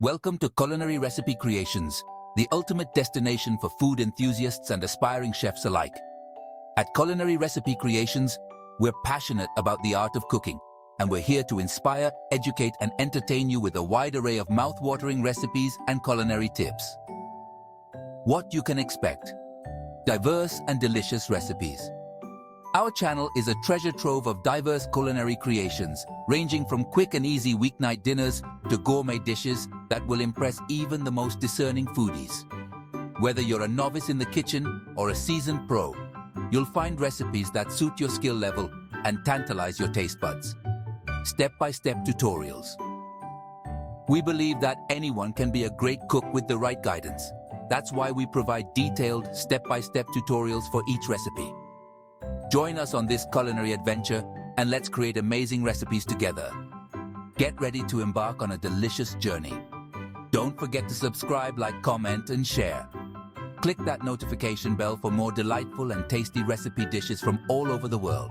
Welcome to Culinary Recipe Creations, the ultimate destination for food enthusiasts and aspiring chefs alike. At Culinary Recipe Creations, we're passionate about the art of cooking, and we're here to inspire, educate, and entertain you with a wide array of mouth-watering recipes and culinary tips. What you can expect: diverse and delicious recipes. Our channel is a treasure trove of diverse culinary creations, ranging from quick and easy weeknight dinners to gourmet dishes that will impress even the most discerning foodies. Whether you're a novice in the kitchen or a seasoned pro, you'll find recipes that suit your skill level and tantalize your taste buds. Step-by-step tutorials. We believe that anyone can be a great cook with the right guidance. That's why we provide detailed, step-by-step tutorials for each recipe. Join us on this culinary adventure and let's create amazing recipes together. Get ready to embark on a delicious journey. Don't forget to subscribe, like, comment, and share. Click that notification bell for more delightful and tasty recipe dishes from all over the world.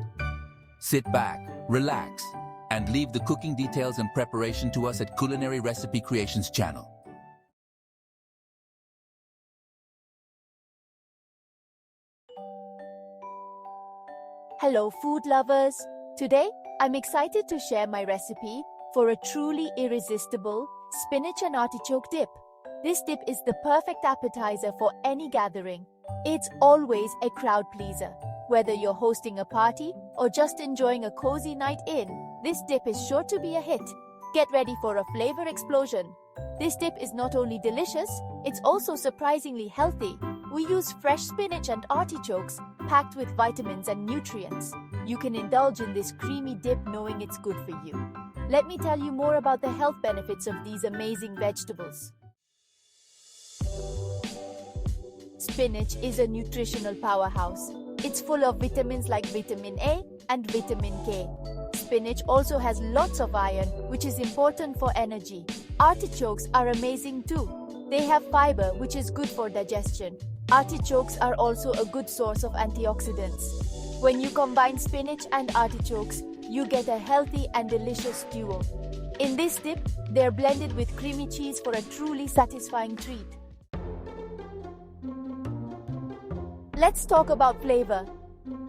Sit back, relax, and leave the cooking details and preparation to us at Culinary Recipe Creations channel. Hello food lovers! Today, I'm excited to share my recipe for a truly irresistible spinach and artichoke dip. This dip is the perfect appetizer for any gathering. It's always a crowd pleaser. Whether you're hosting a party or just enjoying a cozy night in, this dip is sure to be a hit. Get ready for a flavor explosion. This dip is not only delicious, it's also surprisingly healthy. We use fresh spinach and artichokes packed with vitamins and nutrients. You can indulge in this creamy dip knowing it's good for you. Let me tell you more about the health benefits of these amazing vegetables. Spinach is a nutritional powerhouse. It's full of vitamins like vitamin A and vitamin K. Spinach also has lots of iron, which is important for energy. Artichokes are amazing too. They have fiber, which is good for digestion. Artichokes are also a good source of antioxidants. When you combine spinach and artichokes, you get a healthy and delicious duo. In this dip, they're blended with creamy cheese for a truly satisfying treat. Let's talk about flavor.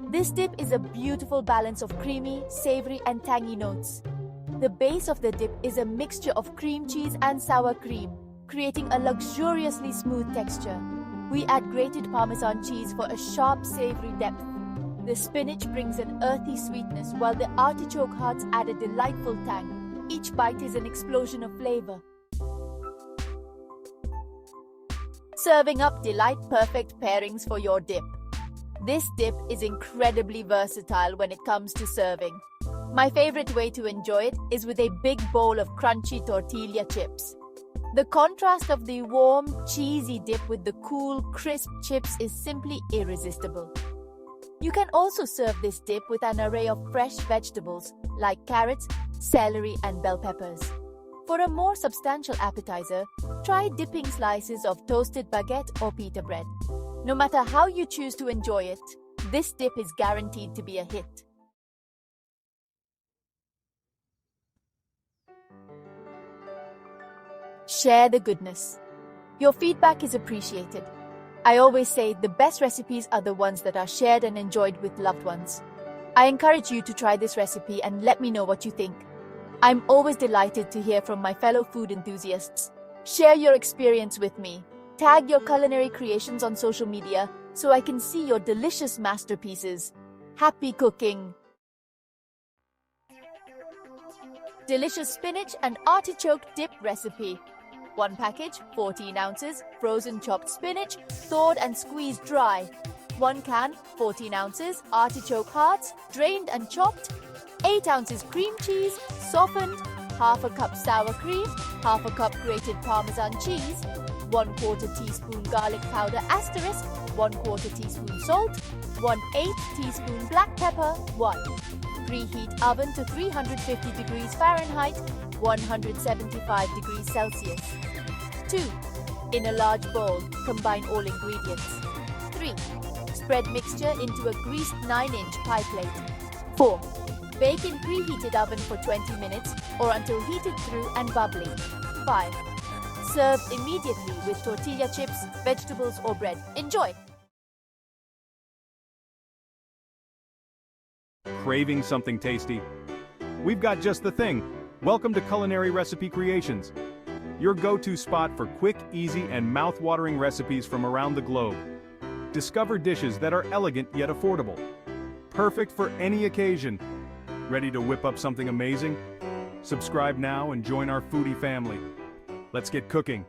This dip is a beautiful balance of creamy, savory, and tangy notes. The base of the dip is a mixture of cream cheese and sour cream, creating a luxuriously smooth texture. We add grated Parmesan cheese for a sharp, savory depth. The spinach brings an earthy sweetness, while the artichoke hearts add a delightful tang. Each bite is an explosion of flavor. Serving up perfect pairings for your dip. This dip is incredibly versatile when it comes to serving. My favorite way to enjoy it is with a big bowl of crunchy tortilla chips. The contrast of the warm, cheesy dip with the cool, crisp chips is simply irresistible. You can also serve this dip with an array of fresh vegetables like carrots, celery, and bell peppers. For a more substantial appetizer, try dipping slices of toasted baguette or pita bread. No matter how you choose to enjoy it, this dip is guaranteed to be a hit. Share the goodness. Your feedback is appreciated. I always say the best recipes are the ones that are shared and enjoyed with loved ones. I encourage you to try this recipe and let me know what you think. I'm always delighted to hear from my fellow food enthusiasts. Share your experience with me. Tag your culinary creations on social media so I can see your delicious masterpieces. Happy cooking! Delicious spinach and artichoke dip recipe. 1 package, 14 ounces, frozen chopped spinach, thawed and squeezed dry. 1 can, 14 ounces, artichoke hearts, drained and chopped. 8 ounces cream cheese, softened. Half a cup sour cream, half a cup grated Parmesan cheese. 1/4 teaspoon garlic powder asterisk, 1/4 teaspoon salt, 1/8 teaspoon black pepper, 1. Preheat oven to 350 degrees Fahrenheit, 175 degrees Celsius. 2. In a large bowl, combine all ingredients. 3. Spread mixture into a greased 9-inch pie plate. 4. Bake in preheated oven for 20 minutes or until heated through and bubbly. 5. Serve immediately with tortilla chips, vegetables or bread. Enjoy! Craving something tasty? We've got just the thing. Welcome to Culinary Recipe Creations, your go-to spot for quick, easy, and mouth-watering recipes from around the globe. Discover dishes that are elegant yet affordable. Perfect for any occasion. Ready to whip up something amazing? Subscribe now and join our foodie family. Let's get cooking.